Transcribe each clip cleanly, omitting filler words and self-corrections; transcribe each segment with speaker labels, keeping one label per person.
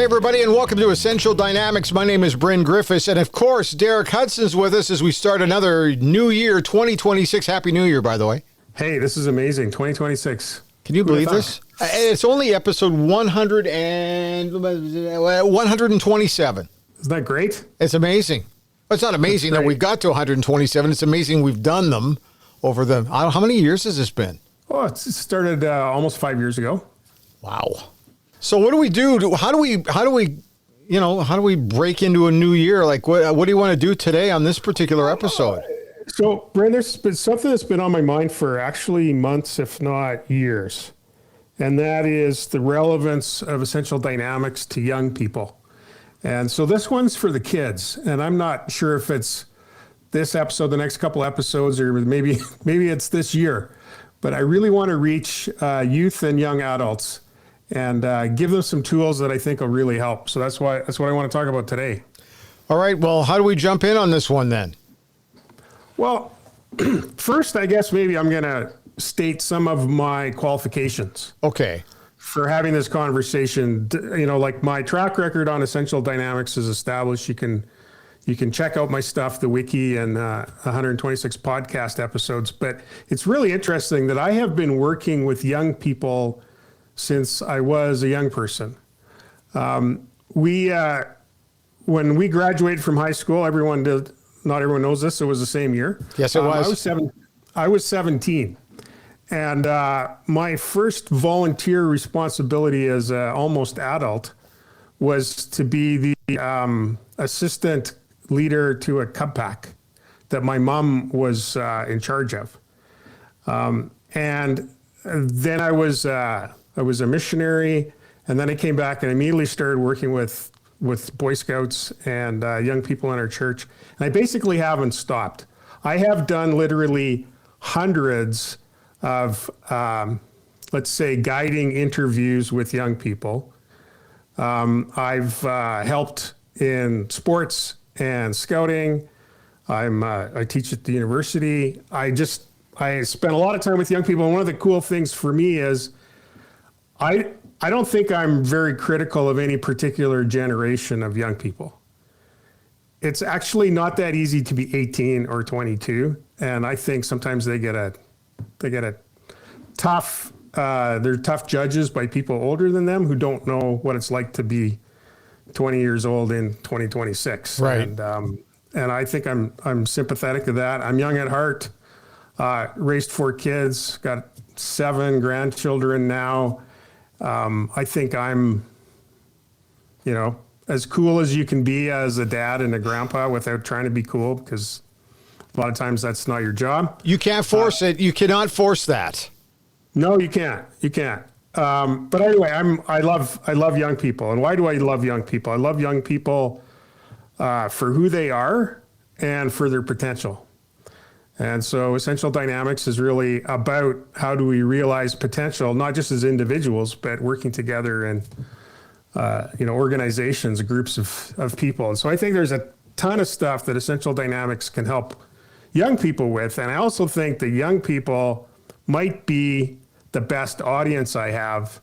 Speaker 1: Hey, everybody, and welcome to Essential Dynamics. My name is Bryn Griffiths, and of course, Derek Hudson's with us as we start another new year, 2026. Happy New Year, by the way.
Speaker 2: Hey, this is amazing, 2026.
Speaker 1: Can you believe this? It's only episode 127.
Speaker 2: Isn't that great?
Speaker 1: It's amazing. It's not amazing that we got to 127. It's amazing we've done them over the, how many years has this been?
Speaker 2: Oh, it started almost 5 years ago.
Speaker 1: Wow. So what do we do? How do we break into a new year? Like, what do you want to do today on this particular episode?
Speaker 2: So, Bryn, there's been something that's been on my mind for actually months, if not years. And that is the relevance of essential dynamics to young people. And so this one's for the kids. And I'm not sure if it's this episode, the next couple episodes, or maybe it's this year. But I really want to reach youth and young adults and give them some tools that I think will really help. So that's what I want to talk about today.
Speaker 1: All right. Well, how do we jump in on this one then?
Speaker 2: Well, first, I guess maybe I'm going to state some of my qualifications.
Speaker 1: Okay.
Speaker 2: For having this conversation. You know, like my track record on essential dynamics is established. You can check out my stuff, the wiki, and 126 podcast episodes. But it's really interesting that I have been working with young people since I was a young person. When we graduated from high school, not everyone knows this, it was the same year.
Speaker 1: Yes, it was.
Speaker 2: I was 17. And my first volunteer responsibility as an almost adult was to be the assistant leader to a Cub Pack that my mom was in charge of. And then I was a missionary, and then I came back and immediately started working with Boy Scouts and young people in our church. And I basically haven't stopped. I have done literally hundreds of, let's say, guiding interviews with young people. I've helped in sports and scouting. I teach at the university. I spend a lot of time with young people. And one of the cool things for me is I don't think I'm very critical of any particular generation of young people. It's actually not that easy to be 18 or 22. And I think sometimes they get a tough, they're tough judges by people older than them who don't know what it's like to be 20 years old in 2026.
Speaker 1: Right.
Speaker 2: And I think I'm sympathetic to that. I'm young at heart, raised 4 kids, got 7 grandchildren now. I think I'm, as cool as you can be as a dad and a grandpa without trying to be cool, because a lot of times that's not your job.
Speaker 1: You can't force it. You cannot force that.
Speaker 2: No, you can't. You can't. But anyway, I love young people. And why do I love young people? I love young people for who they are and for their potential. And so Essential Dynamics is really about how do we realize potential, not just as individuals, but working together in organizations, groups of people. And so I think there's a ton of stuff that Essential Dynamics can help young people with. And I also think that young people might be the best audience I have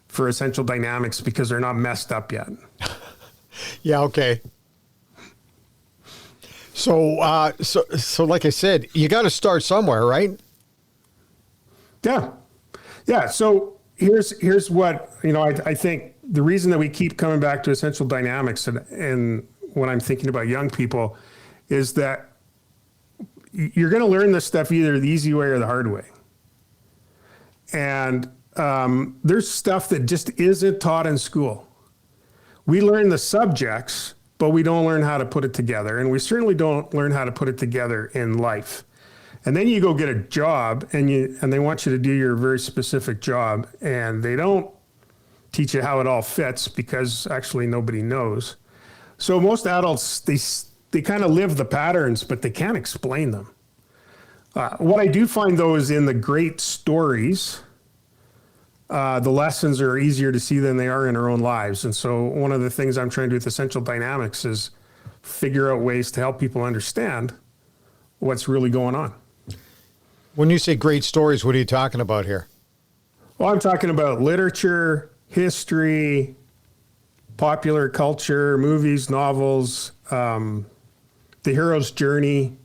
Speaker 2: for Essential Dynamics because they're not messed up yet.
Speaker 1: Yeah, okay. So, so like I said, you got to start somewhere, right?
Speaker 2: Yeah. So here's what, I think the reason that we keep coming back to Essential Dynamics and when I'm thinking about young people is that you're going to learn this stuff either the easy way or the hard way. And there's stuff that just isn't taught in school. We learn the subjects, but we don't learn how to put it together. And we certainly don't learn how to put it together in life. And then you go get a job and they want you to do your very specific job, and they don't teach you how it all fits because actually nobody knows. So most adults, they kind of live the patterns, but they can't explain them. What I do find, though, is in the great stories, the lessons are easier to see than they are in our own lives. And so one of the things I'm trying to do with Essential Dynamics is figure out ways to help people understand what's really going on.
Speaker 1: When you say great stories, what are you talking about here?
Speaker 2: Well, I'm talking about literature, history, popular culture, movies, novels, the hero's journey.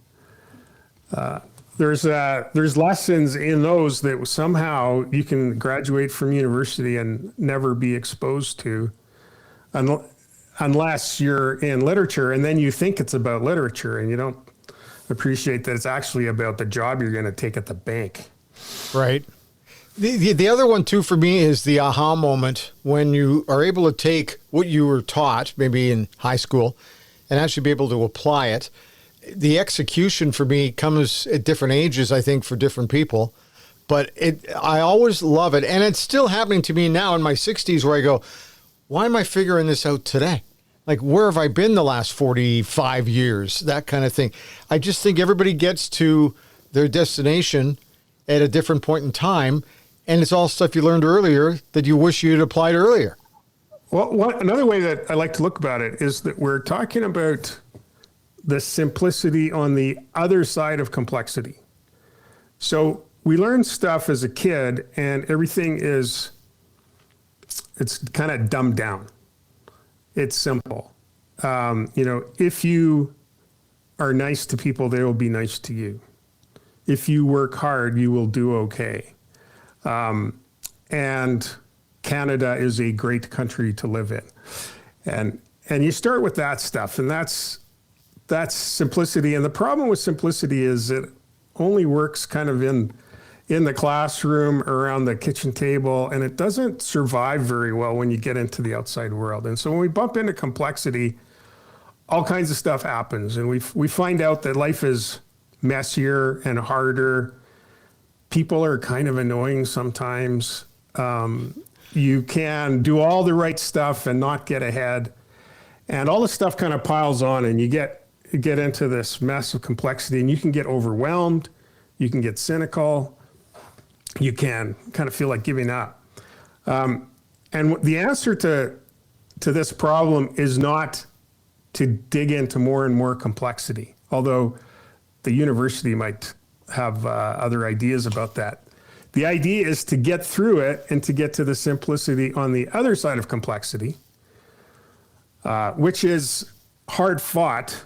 Speaker 2: There's lessons in those that somehow you can graduate from university and never be exposed to, unless you're in literature, and then you think it's about literature, and you don't appreciate that it's actually about the job you're going to take at the bank.
Speaker 1: Right. The other one, too, for me is the aha moment when you are able to take what you were taught, maybe in high school, and actually be able to apply it. The execution for me comes at different ages, I think, for different people. But I always love it. And it's still happening to me now in my 60s where I go, why am I figuring this out today? Like, where have I been the last 45 years? That kind of thing. I just think everybody gets to their destination at a different point in time. And it's all stuff you learned earlier that you wish you had applied earlier.
Speaker 2: Well, another way that I like to look about it is that we're talking about the simplicity on the other side of complexity. So we learn stuff as a kid and everything it's kind of dumbed down. It's simple. If you are nice to people, they will be nice to you. If you work hard, you will do okay. And Canada is a great country to live in. And you start with that stuff, and that's simplicity. And the problem with simplicity is it only works kind of in the classroom, around the kitchen table, and it doesn't survive very well when you get into the outside world. And so when we bump into complexity, all kinds of stuff happens, and we find out that life is messier and harder. People are kind of annoying sometimes. You can do all the right stuff and not get ahead. And all this stuff kind of piles on, and you get into this mess of complexity, and you can get overwhelmed. You can get cynical. You can kind of feel like giving up. And the answer to this problem is not to dig into more and more complexity, although the university might have other ideas about that. The idea is to get through it and to get to the simplicity on the other side of complexity, which is hard fought.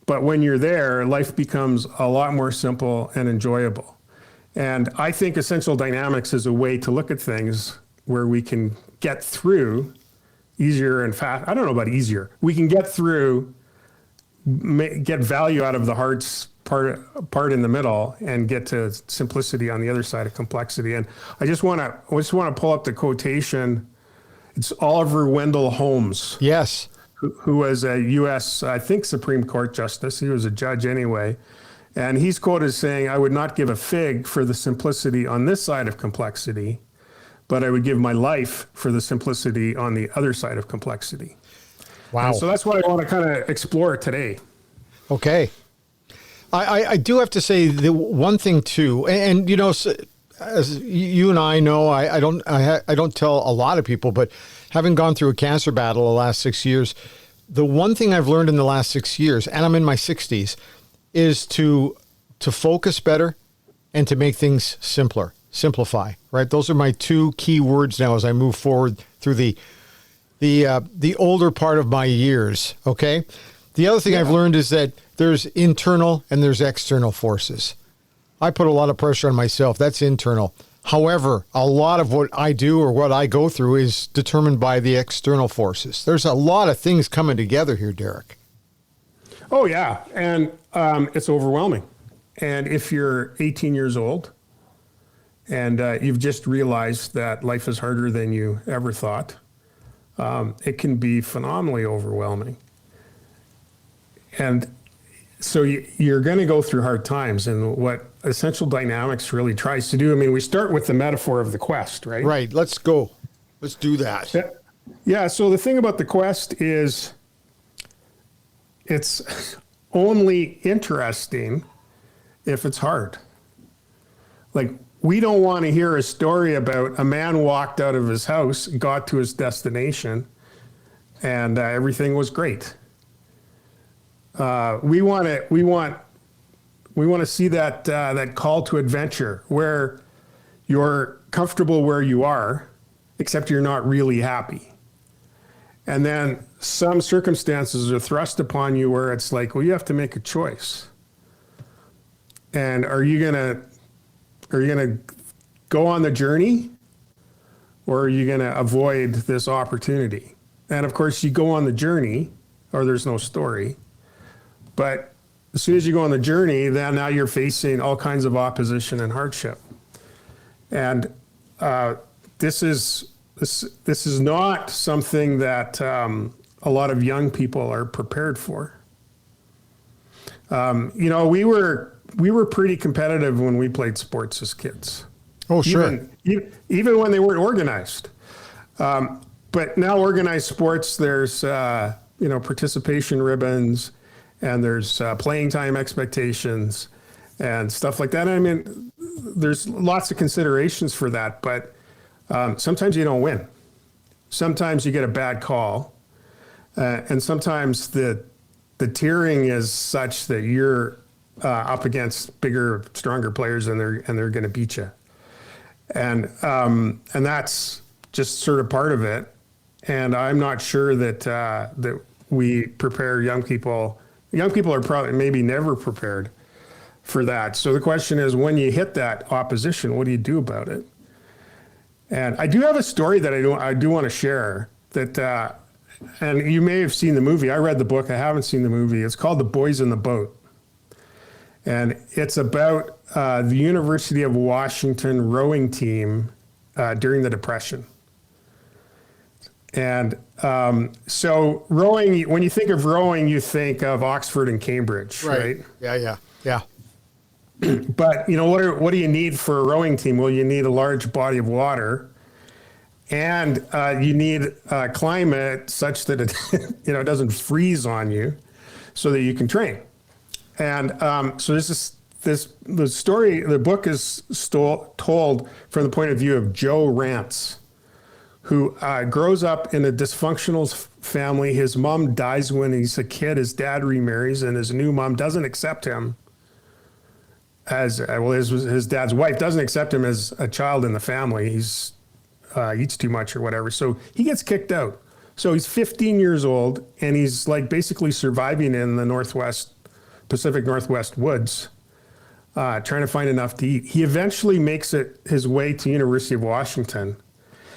Speaker 2: But when you're there, life becomes a lot more simple and enjoyable. And I think essential dynamics is a way to look at things where we can get through easier and fast. I don't know about easier. We can get through, get value out of the hard part in the middle, and get to simplicity on the other side of complexity. And I just want to pull up the quotation. It's Oliver Wendell Holmes.
Speaker 1: Yes.
Speaker 2: Who was a U.S., I think, Supreme Court justice. He was a judge anyway. And he's quoted as saying, "I would not give a fig for the simplicity on this side of complexity, but I would give my life for the simplicity on the other side of complexity."
Speaker 1: Wow.
Speaker 2: And so that's what I want to kind of explore today.
Speaker 1: Okay. I do have to say the one thing too, and as you and I know, I don't tell a lot of people, but having gone through a cancer battle the last 6 years, the one thing I've learned in the last 6 years, and I'm in my 60s, is to focus better and to make things simpler, simplify, right? Those are my two key words now as I move forward through the older part of my years, okay? The other thing I've learned is that there's internal and there's external forces. I put a lot of pressure on myself. That's internal. However, a lot of what I do or what I go through is determined by the external forces. There's a lot of things coming together here, Derek.
Speaker 2: Oh, yeah. And it's overwhelming. And if you're 18 years old and you've just realized that life is harder than you ever thought, it can be phenomenally overwhelming. And so you're going to go through hard times. And what essential dynamics really tries to do, I mean, we start with the metaphor of the quest, right?
Speaker 1: Right. Let's go. Let's do that.
Speaker 2: Yeah. So the thing about the quest is it's only interesting if it's hard. Like, we don't want to hear a story about a man walked out of his house, got to his destination, and everything was great. We want to see that call to adventure where you're comfortable where you are, except you're not really happy. And then some circumstances are thrust upon you where it's like, well, you have to make a choice. And are you gonna go on the journey, or are you gonna avoid this opportunity? And of course, you go on the journey, or there's no story. But as soon as you go on the journey, then now you're facing all kinds of opposition and hardship. And this is not something that a lot of young people are prepared for. You know, we were pretty competitive when we played sports as kids.
Speaker 1: Oh, sure.
Speaker 2: Even when they weren't organized. But now organized sports, there's participation ribbons, and there's playing time expectations and stuff like that. I mean, there's lots of considerations for that, but sometimes you don't win. Sometimes you get a bad call, and sometimes the tiering is such that you're up against bigger, stronger players, and they're going to beat you, and that's just sort of part of it. And I'm not sure that we prepare young people. Young people are probably maybe never prepared for that. So the question is, when you hit that opposition, what do you do about it? And I do have a story that I do want to share that, and you may have seen the movie. I read the book. I haven't seen the movie. It's called The Boys in the Boat. And it's about the University of Washington rowing team during the Depression. And so rowing, when you think of rowing, you think of Oxford and Cambridge, right?
Speaker 1: Yeah.
Speaker 2: But, you know, what do you need for a rowing team? Well, you need a large body of water, and you need a climate such that it, it doesn't freeze on you, so that you can train. And so the story, the book is told from the point of view of Joe Rance, who grows up in a dysfunctional family. His mom dies when he's a kid. His dad remarries, and his new mom doesn't accept him as his dad's wife doesn't accept him as a child in the family. He's eats too much or whatever, so he gets kicked out. So he's 15 years old, and he's like basically surviving in the Pacific Northwest woods, trying to find enough to eat. He eventually makes it his way to University of Washington.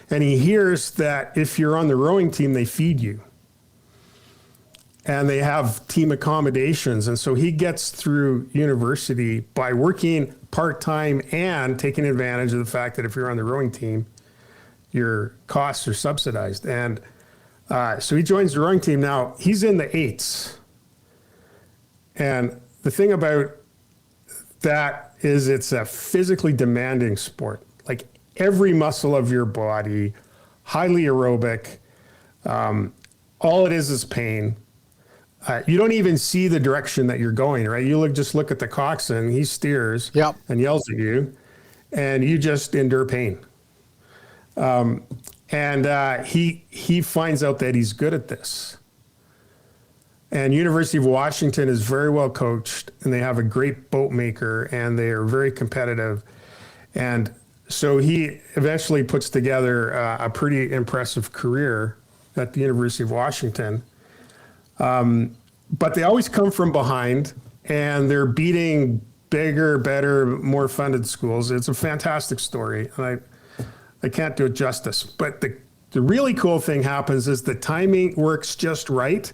Speaker 2: And he hears that if you're on the rowing team, they feed you. And they have team accommodations. And so he gets through university by working part-time and taking advantage of the fact that if you're on the rowing team, your costs are subsidized. And so he joins the rowing team. Now, he's in the eights. And the thing about that is it's a physically demanding sport. Like, every muscle of your body, highly aerobic. All it is pain. You don't even see the direction that you're going, right? You just look at the coxswain, he steers and yells at you, and you just endure pain. And he finds out that he's good at this. And University of Washington is very well coached, and they have a great boat maker, and they are very competitive. And so he eventually puts together a pretty impressive career at the University of Washington. But they always come from behind, and they're beating bigger, better, more funded schools. It's a fantastic story, and I can't do it justice. But the really cool thing happens is the timing works just right,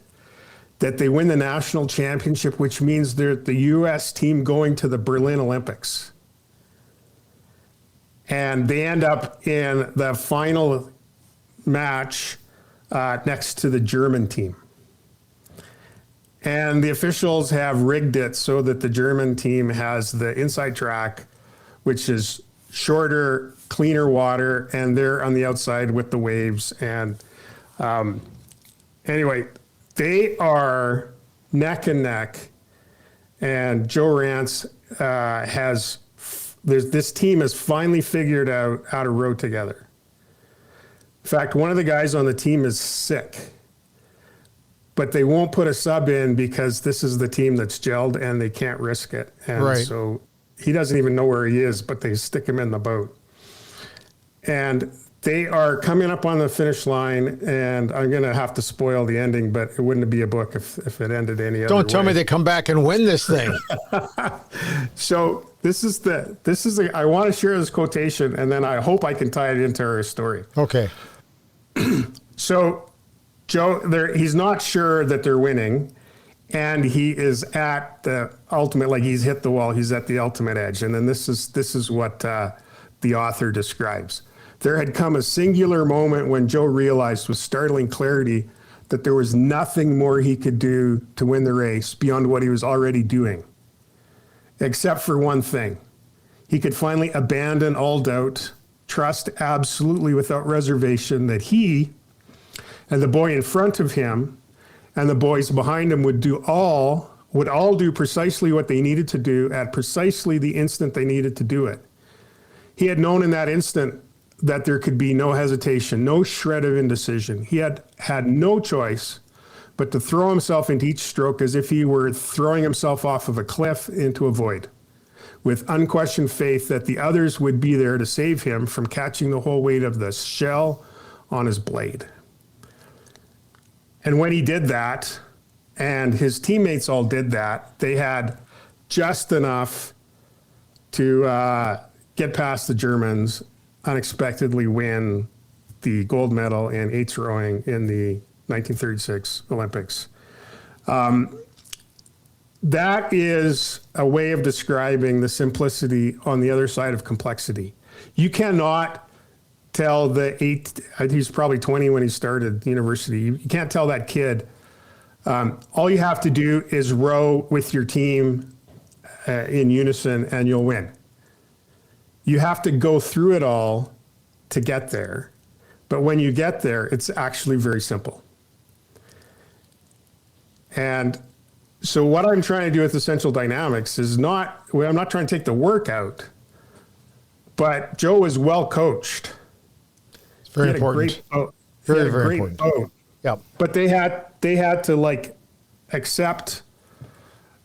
Speaker 2: that they win the national championship, which means they're the U.S. team going to the Berlin Olympics. And they end up in the final match next to the German team. And the officials have rigged it so that the German team has the inside track, which is shorter, cleaner water, and they're on the outside with the waves. And anyway, they are neck and neck. And Joe Rance this team has finally figured out how to row together. In fact, one of the guys on the team is sick, but they won't put a sub in because this is the team that's gelled and they can't risk it. And so he doesn't even know where he is, but they stick him in the boat. And They are coming up on the finish line, and I'm going to have to spoil the ending, but it wouldn't be a book if it ended any other way.
Speaker 1: Don't tell me they come back and win this thing.
Speaker 2: So I want to share this quotation, and then I hope I can tie it into our story.
Speaker 1: Okay.
Speaker 2: So Joe, he's not sure that they're winning, and he is at the ultimate, like he's hit the wall. He's at the ultimate edge. And then this is what the author describes. There had come a singular moment when Joe realized with startling clarity that there was nothing more he could do to win the race beyond what he was already doing, except for one thing. He could finally abandon all doubt, trust absolutely without reservation that he and the boy in front of him and the boys behind him would all do precisely what they needed to do at precisely the instant they needed to do it. He had known in that instant that there could be no hesitation, no shred of indecision. He had no choice but to throw himself into each stroke as if he were throwing himself off of a cliff into a void, with unquestioned faith that the others would be there to save him from catching the whole weight of the shell on his blade. And when he did that, and his teammates all did that, they had just enough to get past the Germans, unexpectedly win the gold medal in eights rowing in the 1936 Olympics. That is a way of describing the simplicity on the other side of complexity. You cannot tell he's probably 20 when he started university. You can't tell that kid, all you have to do is row with your team in unison and you'll win. You have to go through it all to get there. But when you get there, it's actually very simple. And so what I'm trying to do with Essential Dynamics is I'm not trying to take the work out, but Joe is well coached.
Speaker 1: It's very important. Very important. Yep.
Speaker 2: But they had to accept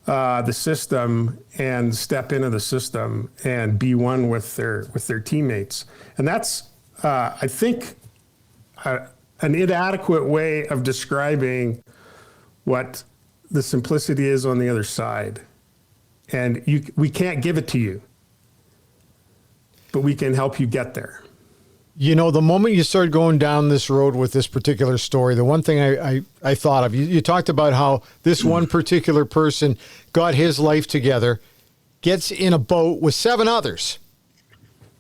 Speaker 2: the system and step into the system and be one with their teammates. And that's, I think, an inadequate way of describing what the simplicity is on the other side. And we can't give it to you, but we can help you get there.
Speaker 1: You know, the moment you started going down this road with this particular story, the one thing I thought of, you talked about how this one particular person got his life together, gets in a boat with 7 others.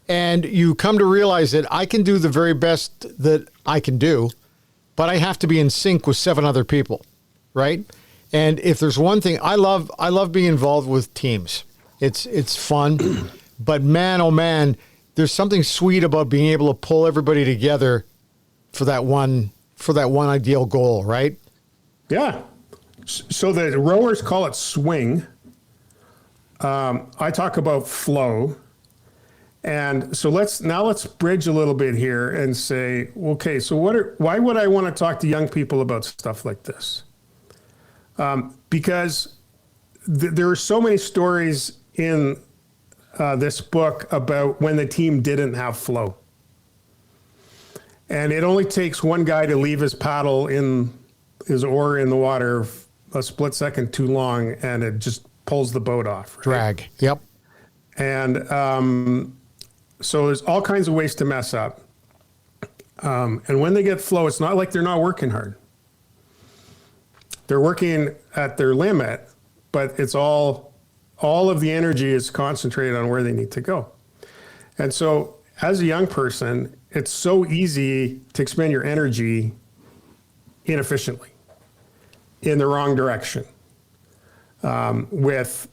Speaker 1: And you come to realize that I can do the very best that I can do, but I have to be in sync with 7 other people, right? And if there's one thing, I love being involved with teams. It's fun, but man, oh man, there's something sweet about being able to pull everybody together for that one ideal goal, right?
Speaker 2: Yeah. So the rowers call it swing. I talk about flow. And so let's bridge a little bit here and say, okay, so why would I want to talk to young people about stuff like this? Because there are so many stories in this book about when the team didn't have flow. And it only takes one guy to leave his paddle in his oar in the water a split second too long, and it just pulls the boat off. Right?
Speaker 1: Drag. Yep.
Speaker 2: And so there's all kinds of ways to mess up. And when they get flow, it's not like they're not working hard. They're working at their limit, but it's all of the energy is concentrated on where they need to go. And so as a young person, it's so easy to expend your energy inefficiently in the wrong direction, with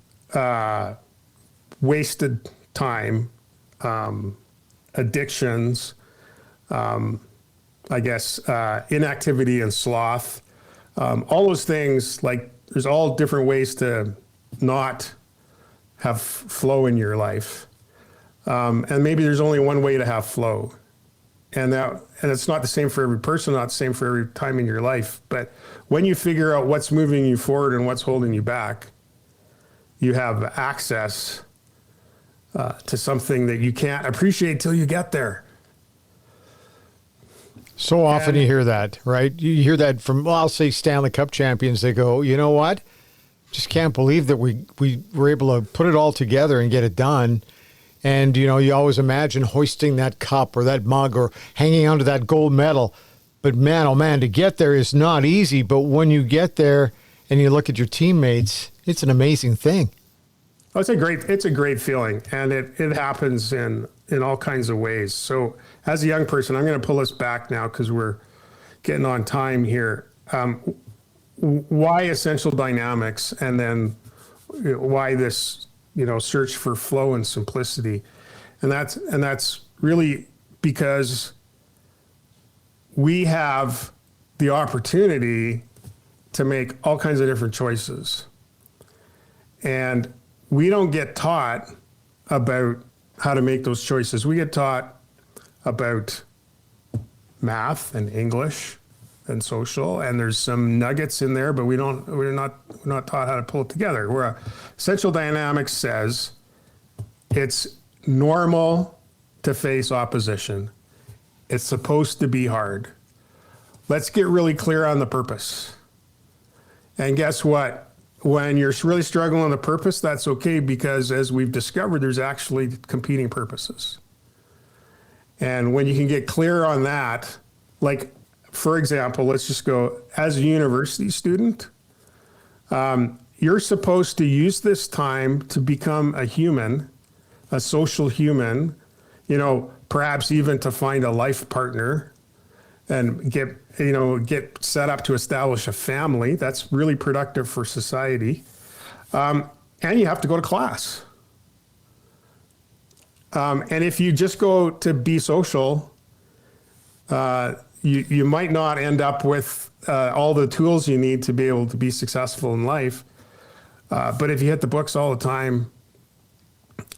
Speaker 2: wasted time, addictions, inactivity and sloth, all those things. Like, there's all different ways to not have flow in your life. And maybe there's only one way to have flow. And it's not the same for every person, not the same for every time in your life. But when you figure out what's moving you forward and what's holding you back, you have access to something that you can't appreciate till you get there.
Speaker 1: So often you hear that, right? You hear that from, well, I'll say Stanley Cup champions. They go, you know what? Just can't believe that we were able to put it all together and get it done. And, you know, you always imagine hoisting that cup or that mug or hanging onto that gold medal. But man, oh man, to get there is not easy. But when you get there and you look at your teammates, it's an amazing thing.
Speaker 2: Oh, it's a great feeling. And it happens in all kinds of ways. So as a young person, I'm going to pull us back now because we're getting on time here. Why essential dynamics, and then why this, you know, search for flow and simplicity, and that's really because we have the opportunity to make all kinds of different choices, and we don't get taught about how to make those choices. We get taught about math and English and social, and there's some nuggets in there, but we're not taught how to pull it together. Where essential dynamics says it's normal to face opposition. It's supposed to be hard. Let's get really clear on the purpose. And guess what? When you're really struggling on the purpose, that's okay, because as we've discovered, there's actually competing purposes. And when you can get clear on that, like, for example, let's just go, as a university student, you're supposed to use this time to become a human, a social human, you know, perhaps even to find a life partner and get set up to establish a family. That's really productive for society. And you have to go to class. And if you just go to be social, you might not end up with all the tools you need to be able to be successful in life. But if you hit the books all the time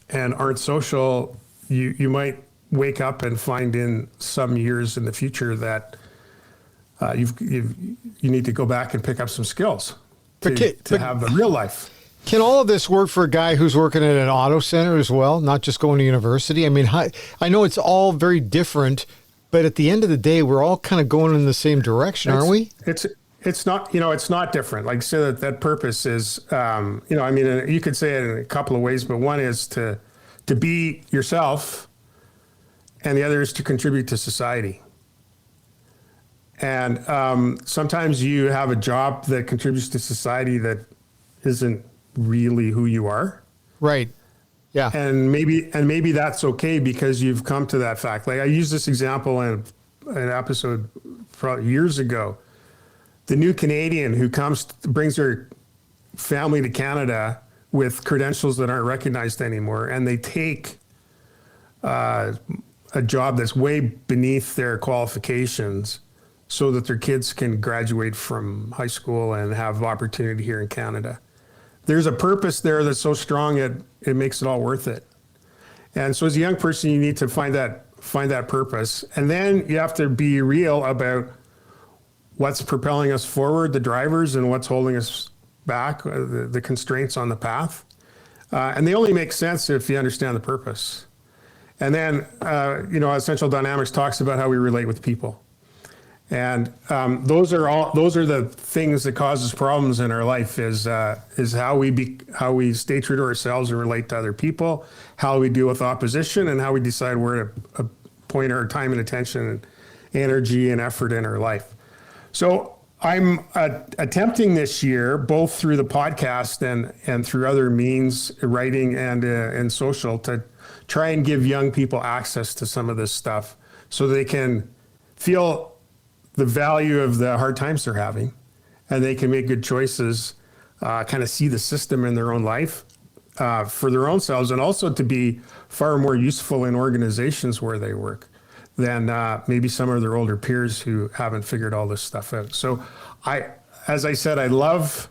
Speaker 2: and aren't social, you might wake up and find in some years in the future that you need to go back and pick up some skills to have the real life.
Speaker 1: Can all of this work for a guy who's working at an auto center as well, not just going to university? I mean, I know it's all very different, but at the end of the day, we're all kind of going in the same direction, aren't we?
Speaker 2: It's not, you know, it's not different. Like, so that purpose is, you know, I mean, you could say it in a couple of ways, but one is to be yourself, and the other is to contribute to society. And sometimes you have a job that contributes to society that isn't really who you are.
Speaker 1: Right. Yeah.
Speaker 2: And maybe that's okay, because you've come to that fact. Like, I used this example in an episode probably years ago. The new Canadian who brings their family to Canada with credentials that aren't recognized anymore, and they take a job that's way beneath their qualifications so that their kids can graduate from high school and have opportunity here in Canada. There's a purpose there that's so strong it makes it all worth it. And so as a young person, you need to find that purpose. And then you have to be real about what's propelling us forward, the drivers, and what's holding us back, the constraints on the path. And they only make sense if you understand the purpose. And then, you know, Essential Dynamics talks about how we relate with people. And those are the things that causes problems in our life, is how we stay true to ourselves and relate to other people, how we deal with opposition, and how we decide where to point our time and attention and energy and effort in our life. So I'm attempting this year, both through the podcast and through other means, writing and social, to try and give young people access to some of this stuff so they can feel the value of the hard times they're having, and they can make good choices, kind of see the system in their own life for their own selves, and also to be far more useful in organizations where they work than maybe some of their older peers who haven't figured all this stuff out. So as I said, I love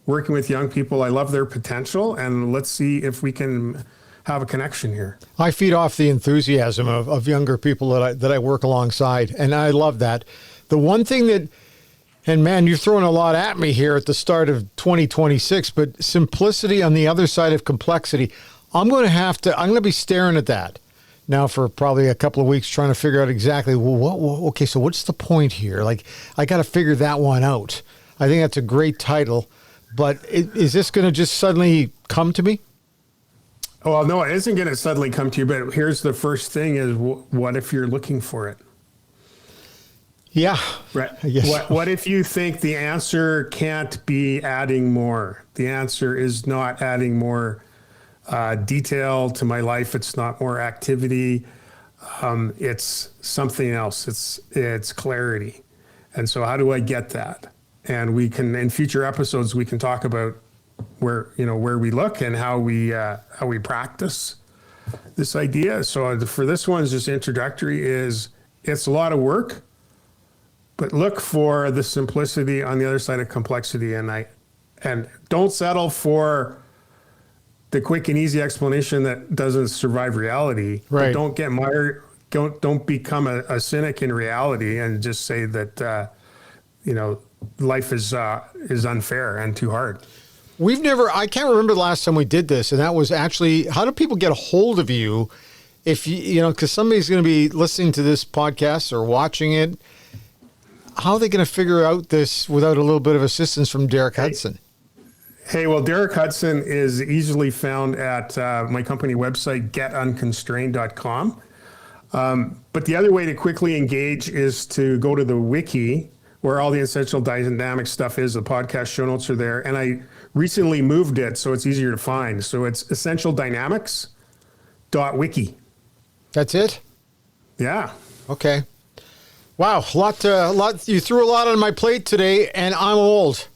Speaker 2: working with young people. I love their potential, and let's see if we can have a connection here.
Speaker 1: I feed off the enthusiasm of younger people that I work alongside, and I love that. The one thing that, and man, you're throwing a lot at me here at the start of 2026, but simplicity on the other side of complexity, I'm going to be staring at that. now for probably a couple of weeks trying to figure out exactly, okay, so what's the point here? Like, I got to figure that one out. I think that's a great title, but is this going to just suddenly come to me?
Speaker 2: Well, no, it isn't going to suddenly come to you, but here's the first thing is what if you're looking for it?
Speaker 1: Yeah.
Speaker 2: Right.
Speaker 1: Yes.
Speaker 2: What if you think the answer can't be adding more? The answer is not adding more detail to my life. It's not more activity. It's something else. It's clarity. And so how do I get that? And we can, in future episodes, we can talk about where we look and how we practice this idea. So for this one, just introductory it's a lot of work, but look for the simplicity on the other side of complexity. And don't settle for the quick and easy explanation that doesn't survive reality.
Speaker 1: Right.
Speaker 2: But don't get mired. Don't become a cynic in reality and just say that life is unfair and too hard.
Speaker 1: I can't remember the last time we did this, and that was actually, how do people get a hold of you if because somebody's going to be listening to this podcast or watching it. How are they going to figure out this without a little bit of assistance from Derek Hudson?
Speaker 2: Hey, well, Derek Hudson is easily found at my company website, getunconstrained.com. But the other way to quickly engage is to go to the wiki, where all the essential dynamic stuff is. The podcast show notes are there. And I recently moved it so it's easier to find. So it's essentialdynamics.wiki.
Speaker 1: That's it?
Speaker 2: Yeah.
Speaker 1: Okay. Wow. Lot. You threw a lot on my plate today, and I'm old,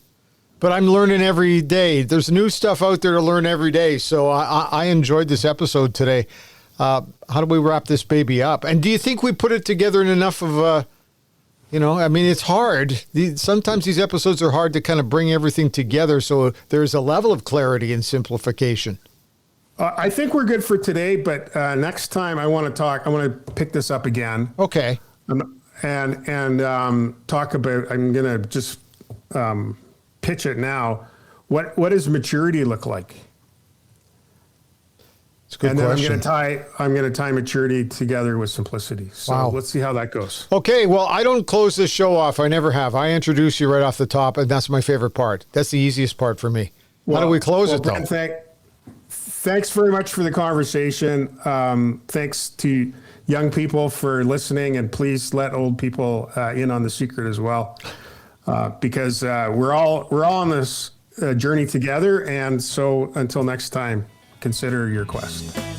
Speaker 1: but I'm learning every day. There's new stuff out there to learn every day. So I enjoyed this episode today. How do we wrap this baby up? And do you think we put it together in enough of it's hard. Sometimes these episodes are hard to kind of bring everything together. So there's a level of clarity and simplification.
Speaker 2: I think we're good for today, but next time I want to pick this up again.
Speaker 1: Okay.
Speaker 2: And talk about, I'm going to just pitch it now. What does maturity look like?
Speaker 1: It's a good question.
Speaker 2: I'm going to tie maturity together with simplicity. So
Speaker 1: Wow.
Speaker 2: Let's see how that goes.
Speaker 1: Okay, well, I don't close this show off. I never have. I introduce you right off the top, and that's my favorite part. That's the easiest part for me. How do we close it, though?
Speaker 2: Bryn, thanks very much for the conversation. Thanks to young people for listening, and please let old people in on the secret as well, because we're all on this journey together. And so until next time, consider your quest.